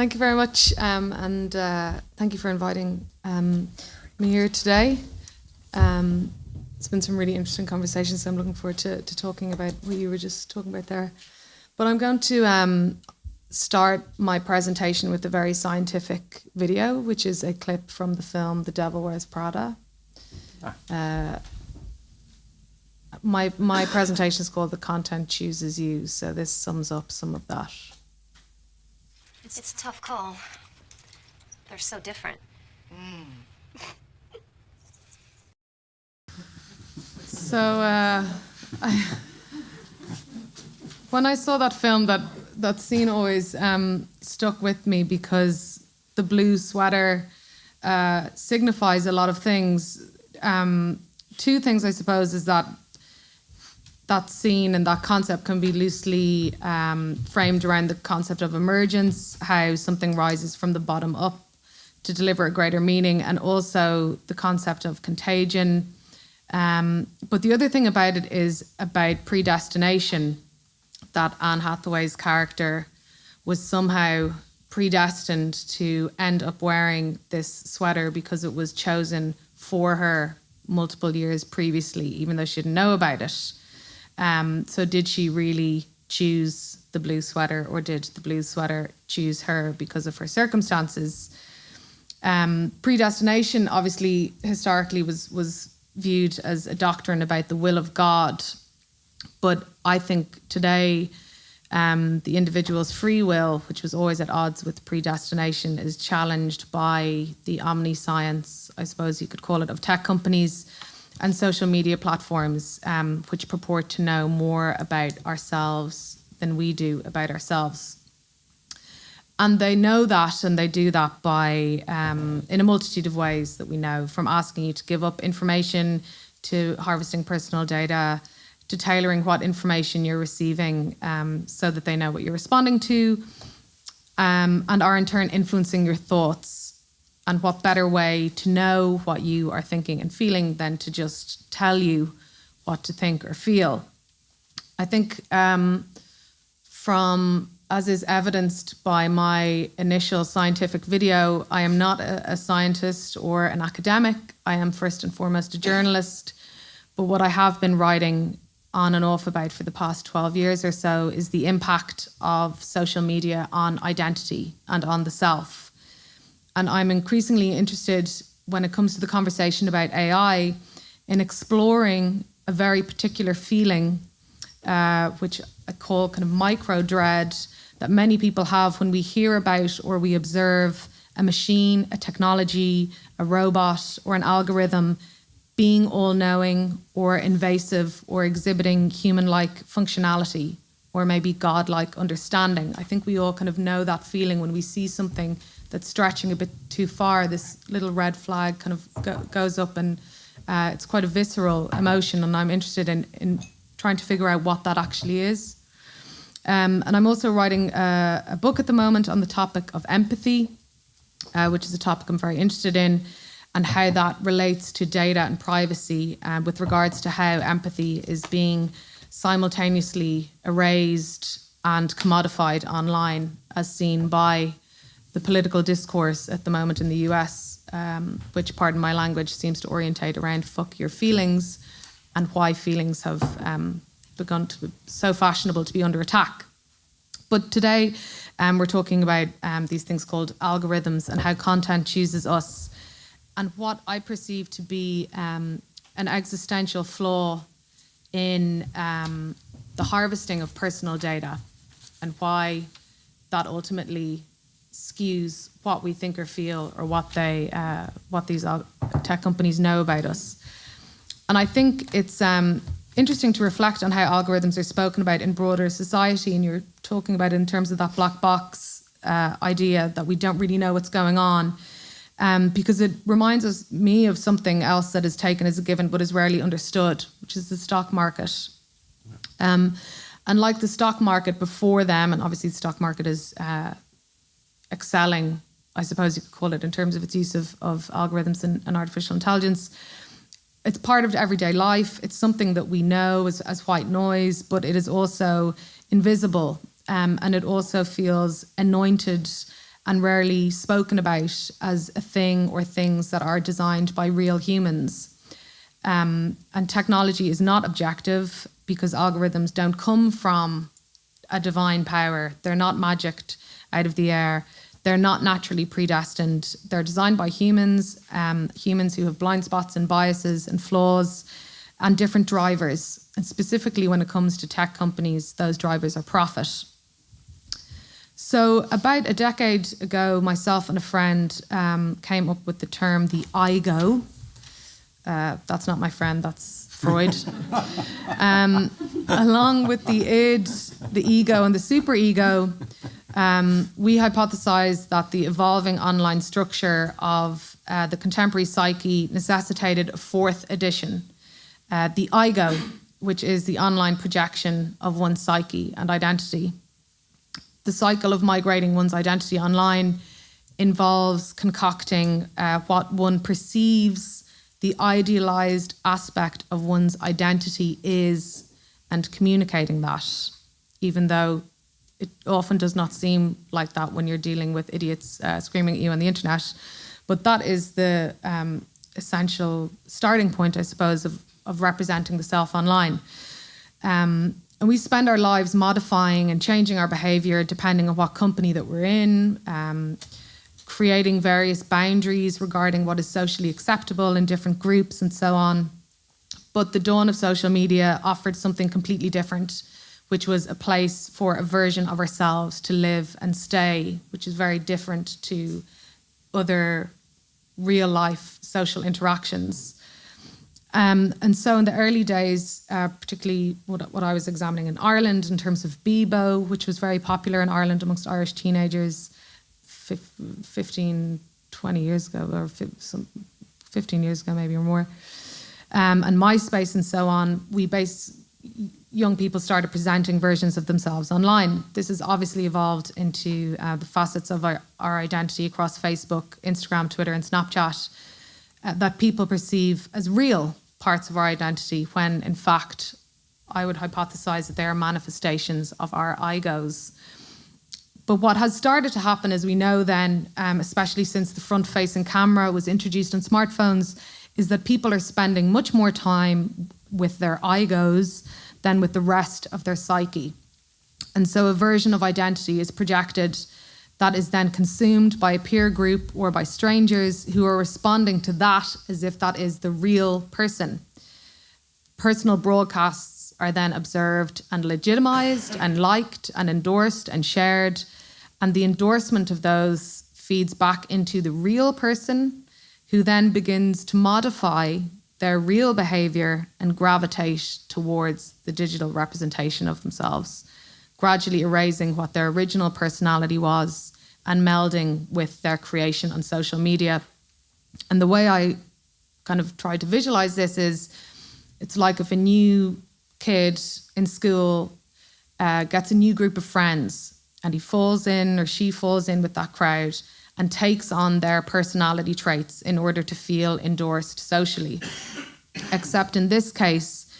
Thank you very much, and thank you for inviting me here today. It's been some really interesting conversations, so I'm looking forward to talking about what you were just talking about there. But I'm going to start my presentation with a very scientific video, which is a clip from the film The Devil Wears Prada. My presentation is called The Content Chooses You, so this sums up some of that. It's a tough call. They're so different. So when I saw that film, that scene always stuck with me because the blue sweater signifies a lot of things. Two things, I suppose, is that scene and that concept can be loosely framed around the concept of emergence, how something rises from the bottom up to deliver a greater meaning, and also the concept of contagion. But the other thing about it is about predestination, that Anne Hathaway's character was somehow predestined to end up wearing this sweater because it was chosen for her multiple years previously, even though she didn't know about it. So did she really choose the blue sweater, or did the blue sweater choose her because of her circumstances? Predestination, obviously, historically was viewed as a doctrine about the will of God. But I think today, the individual's free will, which was always at odds with predestination, is challenged by the omniscience, I suppose you could call it, of tech companies and social media platforms, which purport to know more about ourselves than we do about ourselves. And they know that, and they do that by, in a multitude of ways that we know, from asking you to give up information, to harvesting personal data, to tailoring what information you're receiving so that they know what you're responding to, and are in turn influencing your thoughts. And what better way to know what you are thinking and feeling than to just tell you what to think or feel? I think as is evidenced by my initial scientific video, I am not a scientist or an academic. I am first and foremost a journalist. But what I have been writing on and off about for the past 12 years or so is the impact of social media on identity and on the self. And I'm increasingly interested, when it comes to the conversation about AI, in exploring a very particular feeling, which I call kind of micro dread, that many people have when we hear about or we observe a machine, a technology, a robot, or an algorithm being all-knowing or invasive or exhibiting human-like functionality or maybe God-like understanding. I think we all kind of know that feeling when we see something that's stretching a bit too far. This little red flag kind of goes up, and it's quite a visceral emotion, and I'm interested in trying to figure out what that actually is. And I'm also writing a book at the moment on the topic of empathy, which is a topic I'm very interested in, and how that relates to data and privacy, with regards to how empathy is being simultaneously erased and commodified online, as seen by the political discourse at the moment in the US, which, pardon my language, seems to orientate around fuck your feelings and why feelings have begun to be so fashionable to be under attack. But today we're talking about these things called algorithms and how content chooses us, and what I perceive to be an existential flaw in the harvesting of personal data, and why that ultimately skews what we think or feel, or what these tech companies know about us. And I think it's interesting to reflect on how algorithms are spoken about in broader society, and you're talking about it in terms of that black box idea that we don't really know what's going on, because it reminds me of something else that is taken as a given but is rarely understood, which is the stock market. And like the stock market before them, and obviously the stock market is excelling, I suppose you could call it, in terms of its use of algorithms and artificial intelligence. It's part of everyday life. It's something that we know as white noise, but it is also invisible, and it also feels anointed and rarely spoken about as a thing or things that are designed by real humans. And technology is not objective because algorithms don't come from a divine power. They're not magicked out of the air. They're not naturally predestined. They're designed by humans, humans who have blind spots and biases and flaws and different drivers. And specifically when it comes to tech companies, those drivers are profit. So about a decade ago, myself and a friend came up with the term the IGO. That's not my friend, that's Freud. Along with the id, the ego, and the superego, we hypothesized that the evolving online structure of the contemporary psyche necessitated a fourth edition, the IGO, which is the online projection of one's psyche and identity. The cycle of migrating one's identity online involves concocting what one perceives the idealized aspect of one's identity is and communicating that, even though it often does not seem like that when you're dealing with idiots screaming at you on the internet. But that is the essential starting point, I suppose, of representing the self online. And we spend our lives modifying and changing our behavior depending on what company that we're in, creating various boundaries regarding what is socially acceptable in different groups and so on. But the dawn of social media offered something completely different, which was a place for a version of ourselves to live and stay, which is very different to other real life social interactions. And so in the early days, particularly what I was examining in Ireland in terms of Bebo, which was very popular in Ireland amongst Irish teenagers 15, 20 years ago, or 15 years ago maybe or more, and MySpace and so on, young people started presenting versions of themselves online. This has obviously evolved into the facets of our identity across Facebook, Instagram, Twitter, and Snapchat that people perceive as real parts of our identity, when in fact, I would hypothesize that they are manifestations of our egos. But what has started to happen, as we know then, especially since the front-facing camera was introduced on smartphones, is that people are spending much more time with their egos than with the rest of their psyche. And so a version of identity is projected that is then consumed by a peer group or by strangers who are responding to that as if that is the real person. Personal broadcasts are then observed and legitimized and liked and endorsed and shared. And the endorsement of those feeds back into the real person, who then begins to modify their real behavior and gravitate towards the digital representation of themselves, gradually erasing what their original personality was and melding with their creation on social media. And the way I kind of try to visualize this is, it's like if a new kid in school gets a new group of friends and he falls in or she falls in with that crowd and takes on their personality traits in order to feel endorsed socially. Except in this case,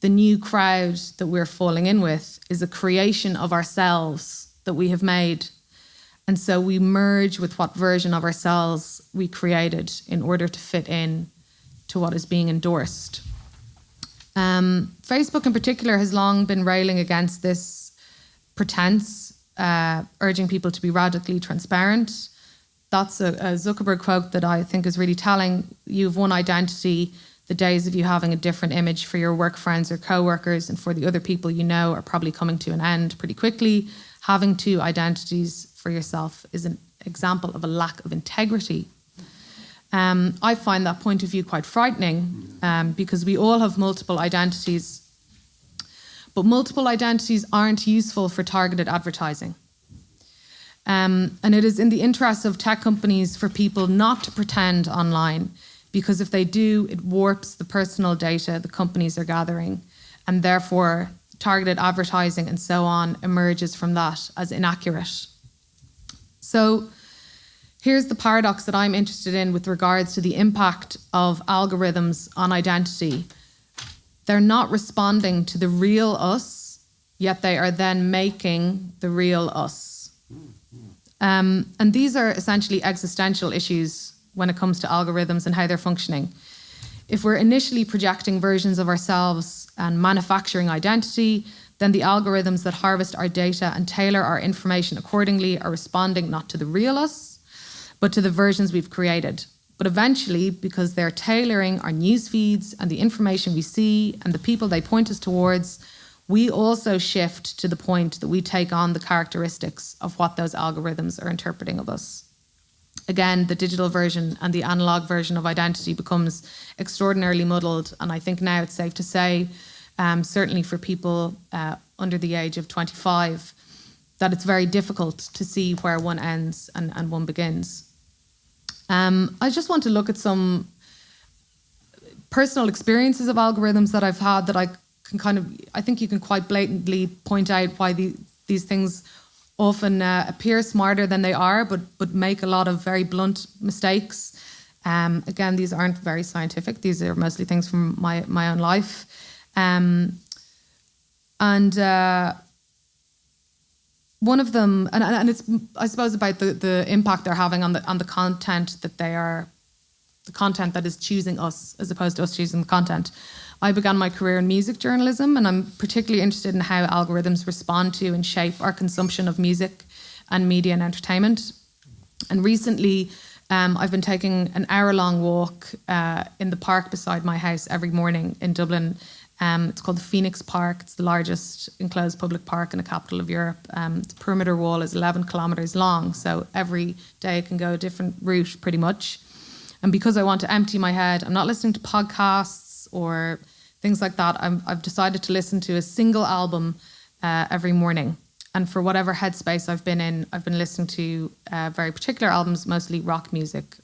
the new crowd that we're falling in with is a creation of ourselves that we have made. And so we merge with what version of ourselves we created in order to fit in to what is being endorsed. Facebook in particular has long been railing against this pretense, urging people to be radically transparent. That's a Zuckerberg quote that I think is really telling. You have one identity. The days of you having a different image for your work friends or co-workers and for the other people you know are probably coming to an end pretty quickly. Having two identities for yourself is an example of a lack of integrity. I find that point of view quite frightening because we all have multiple identities, but multiple identities aren't useful for targeted advertising. And it is in the interest of tech companies for people not to pretend online, because if they do, it warps the personal data the companies are gathering, and therefore targeted advertising and so on emerges from that as inaccurate. So here's the paradox that I'm interested in with regards to the impact of algorithms on identity. They're not responding to the real us, yet they are then making the real us. And these are essentially existential issues when it comes to algorithms and how they're functioning. If we're initially projecting versions of ourselves and manufacturing identity, then the algorithms that harvest our data and tailor our information accordingly are responding not to the real us, but to the versions we've created. But eventually, because they're tailoring our news feeds and the information we see and the people they point us towards, we also shift to the point that we take on the characteristics of what those algorithms are interpreting of us. Again, the digital version and the analog version of identity becomes extraordinarily muddled. And I think now it's safe to say, certainly for people under the age of 25, that it's very difficult to see where one ends and one begins. I just want to look at some personal experiences of algorithms that I've had that I think you can quite blatantly point out why these things often appear smarter than they are, but make a lot of very blunt mistakes. Again, these aren't very scientific. These are mostly things from my own life. One of them, and it's, I suppose, about the impact they're having on the content that the content that is choosing us as opposed to us choosing the content. I began my career in music journalism, and I'm particularly interested in how algorithms respond to and shape our consumption of music and media and entertainment. And recently, I've been taking an hour-long walk in the park beside my house every morning in Dublin. It's called the Phoenix Park. It's the largest enclosed public park in the capital of Europe. The perimeter wall is 11 kilometres long, so every day I can go a different route pretty much. And because I want to empty my head, I'm not listening to podcasts or things like that. I've decided to listen to a single album every morning. And for whatever headspace I've been in, I've been listening to very particular albums, mostly rock music.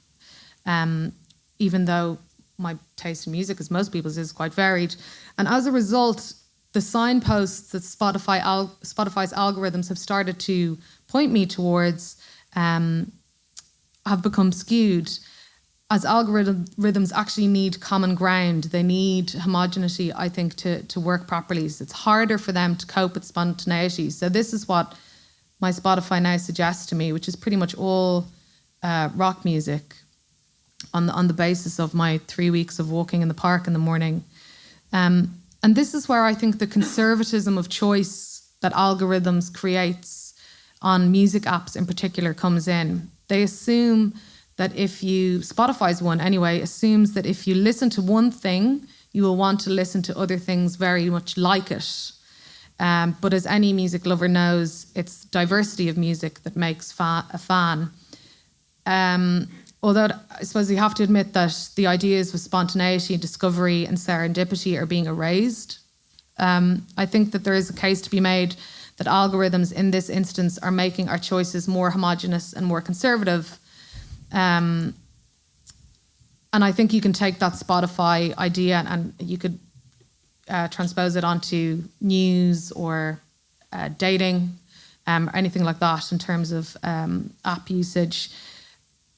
Even though my taste in music, as most people's, is quite varied. And as a result, the signposts that Spotify's algorithms have started to point me towards have become skewed, as algorithms actually need common ground. They need homogeneity, I think, to work properly. So it's harder for them to cope with spontaneity. So this is what my Spotify now suggests to me, which is pretty much all rock music on the basis of my 3 weeks of walking in the park in the morning. And this is where I think the conservatism of choice that algorithms creates on music apps in particular comes in. They assume that Spotify's one anyway, assumes that if you listen to one thing, you will want to listen to other things very much like it. But as any music lover knows, it's diversity of music that makes a fan. Although I suppose you have to admit that the ideas of spontaneity, discovery and serendipity are being erased. I think that there is a case to be made that algorithms in this instance are making our choices more homogenous and more conservative. And I think you can take that Spotify idea and you could transpose it onto news or dating or anything like that in terms of app usage.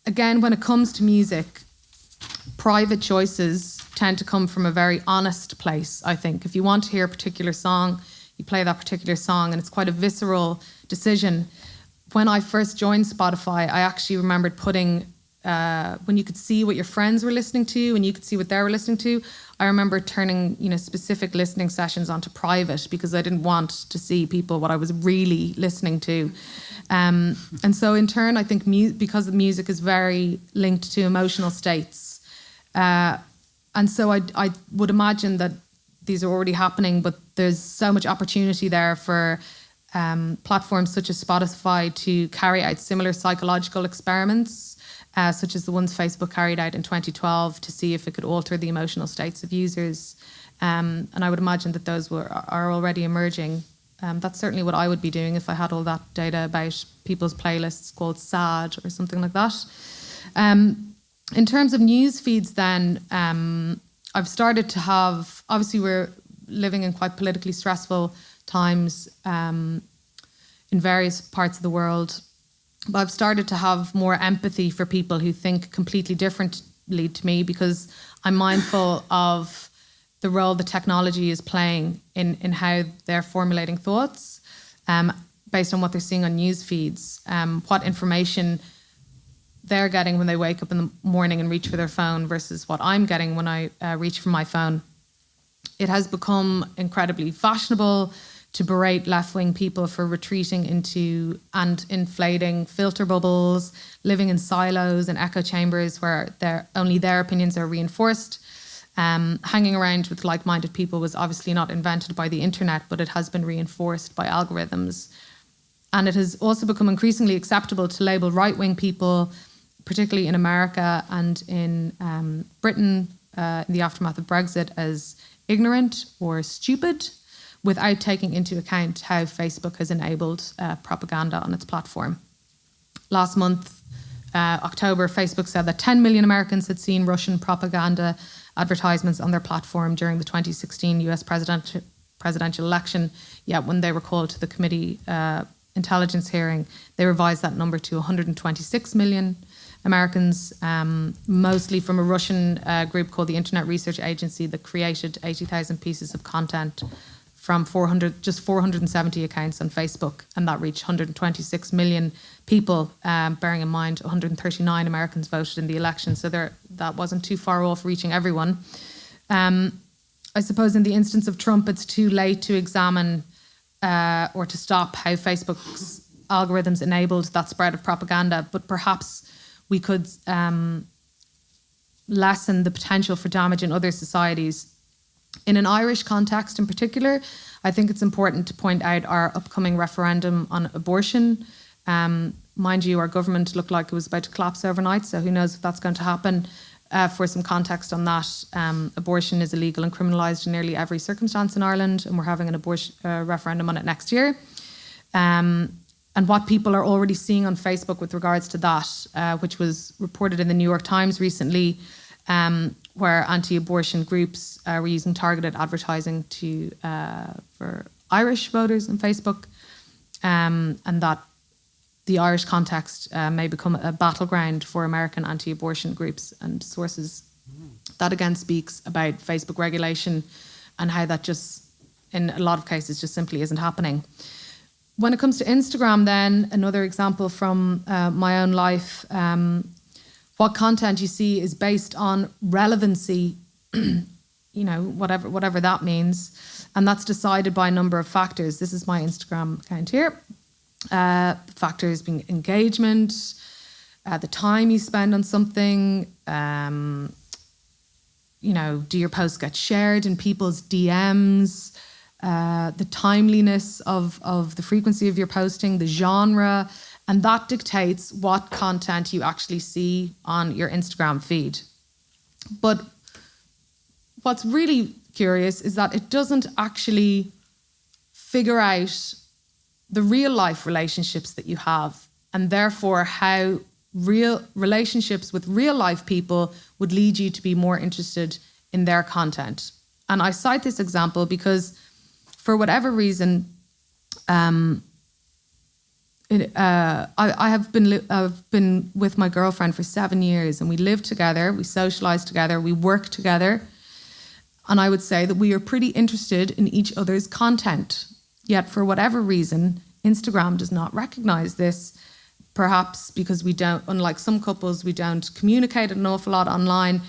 Again, when it comes to music, private choices tend to come from a very honest place, I think. If you want to hear a particular song, you play that particular song, and it's quite a visceral decision. When I first joined Spotify, I actually remembered putting, when you could see what your friends were listening to and you could see what they were listening to, I remember turning, specific listening sessions onto private because I didn't want to see people what I was really listening to. And so in turn, I think because the music is very linked to emotional states. And so I would imagine that these are already happening, but there's so much opportunity there for platforms such as Spotify to carry out similar psychological experiments, such as the ones Facebook carried out in 2012 to see if it could alter the emotional states of users. And I would imagine that those are already emerging. That's certainly what I would be doing if I had all that data about people's playlists called SAD or something like that. In terms of news feeds then, I've started to have, obviously we're living in quite politically stressful times in various parts of the world, but I've started to have more empathy for people who think completely differently to me because I'm mindful of the role that technology is playing in how they're formulating thoughts. But based on what they're seeing on news feeds, what information they're getting when they wake up in the morning and reach for their phone versus what I'm getting when I reach for my phone. It has become incredibly fashionable to berate left-wing people for retreating into and inflating filter bubbles, living in silos and echo chambers where only their opinions are reinforced. Hanging around with like-minded people was obviously not invented by the internet, but it has been reinforced by algorithms. And it has also become increasingly acceptable to label right-wing people, particularly in America and in Britain, in the aftermath of Brexit, as ignorant or stupid, without taking into account how Facebook has enabled propaganda on its platform. Last month, October, Facebook said that 10 million Americans had seen Russian propaganda advertisements on their platform during the 2016 US presidential election. Yet when they were called to the committee intelligence hearing, they revised that number to 126 million Americans, mostly from a Russian group called the Internet Research Agency that created 80,000 pieces of content from 470 accounts on Facebook, and that reached 126 million people, bearing in mind 139 Americans voted in the election, so that wasn't too far off reaching everyone. I suppose in the instance of Trump, it's too late to examine or to stop how Facebook's algorithms enabled that spread of propaganda, but perhaps we could lessen the potential for damage in other societies. In an Irish context in particular, I think it's important to point out our upcoming referendum on abortion. Mind you, our government looked like it was about to collapse overnight, so who knows if that's going to happen. For some context on that, abortion is illegal and criminalised in nearly every circumstance in Ireland, and we're having an abortion referendum on it next year. And what people are already seeing on Facebook with regards to that, which was reported in the New York Times recently, where anti-abortion groups were using targeted advertising for Irish voters on Facebook, and that the Irish context may become a battleground for American anti-abortion groups and sources. That again speaks about Facebook regulation and how that just, in a lot of cases, just simply isn't happening. When it comes to Instagram, then, another example from my own life, what content you see is based on relevancy, whatever that means. And that's decided by a number of factors. This is my Instagram account here. Factors being engagement, the time you spend on something, do your posts get shared in people's DMs, the timeliness of the frequency of your posting, the genre, and that dictates what content you actually see on your Instagram feed. But what's really curious is that it doesn't actually figure out the real life relationships that you have, and therefore how real relationships with real life people would lead you to be more interested in their content. And I cite this example because for whatever reason, I've been with my girlfriend for 7 years, and we live together, we socialize together, we work together. And I would say that we are pretty interested in each other's content. Yet for whatever reason, Instagram does not recognize this, perhaps because we don't, unlike some couples, we don't communicate an awful lot online.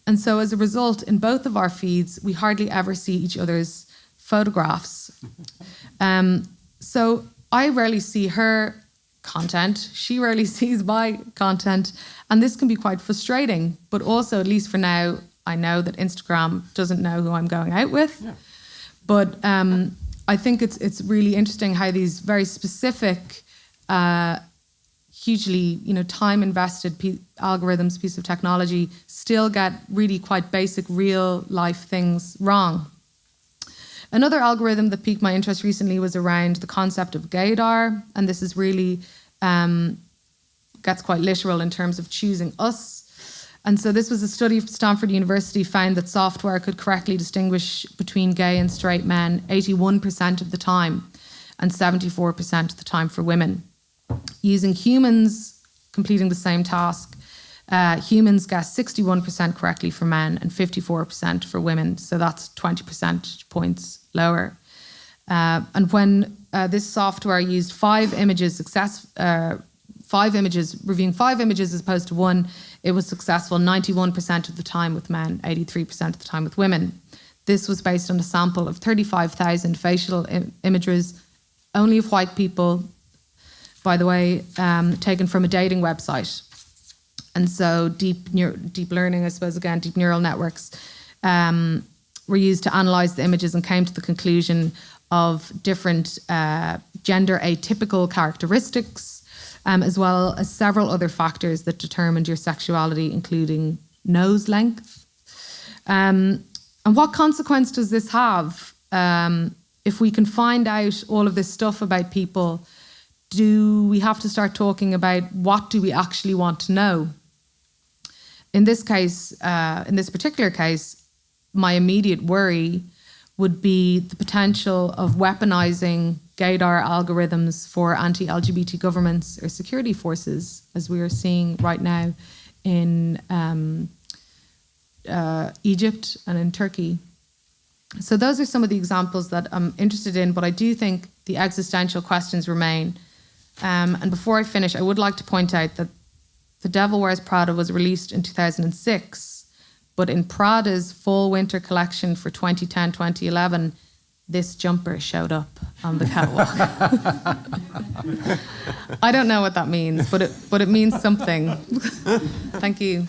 And so as a result, in both of our feeds, we hardly ever see each other's photographs. So I rarely see her content. She rarely sees my content. And this can be quite frustrating. But also, at least for now, I know that Instagram doesn't know who I'm going out with. Yeah. But I think it's really interesting how these very specific, hugely time invested algorithms, piece of technology, still get really quite basic real life things wrong. Another algorithm that piqued my interest recently was around the concept of gaydar, and this is really gets quite literal in terms of choosing us. And so this was a study from Stanford University found that software could correctly distinguish between gay and straight men 81% of the time and 74% of the time for women. Using humans completing the same task, humans guessed 61% correctly for men and 54% for women. So that's 20 percentage points lower. And when this software used reviewing 5 images as opposed to 1, it was successful 91% of the time with men, 83% of the time with women. This was based on a sample of 35,000 facial images, only of white people, by the way, taken from a dating website. And so deep learning, I suppose, again, deep neural networks were used to analyze the images and came to the conclusion of different gender atypical characteristics, as well as several other factors that determined your sexuality, including nose length. And what consequence does this have? If we can find out all of this stuff about people, do we have to start talking about what do we actually want to know? In this case, in this particular case, my immediate worry would be the potential of weaponizing gaydar algorithms for anti-LGBT governments or security forces, as we are seeing right now in Egypt and in Turkey. So those are some of the examples that I'm interested in, but I do think the existential questions remain. And before I finish, I would like to point out that The Devil Wears Prada was released in 2006, but in Prada's fall-winter collection for 2010-2011, this jumper showed up on the catwalk. I don't know what that means, but it means something. Thank you.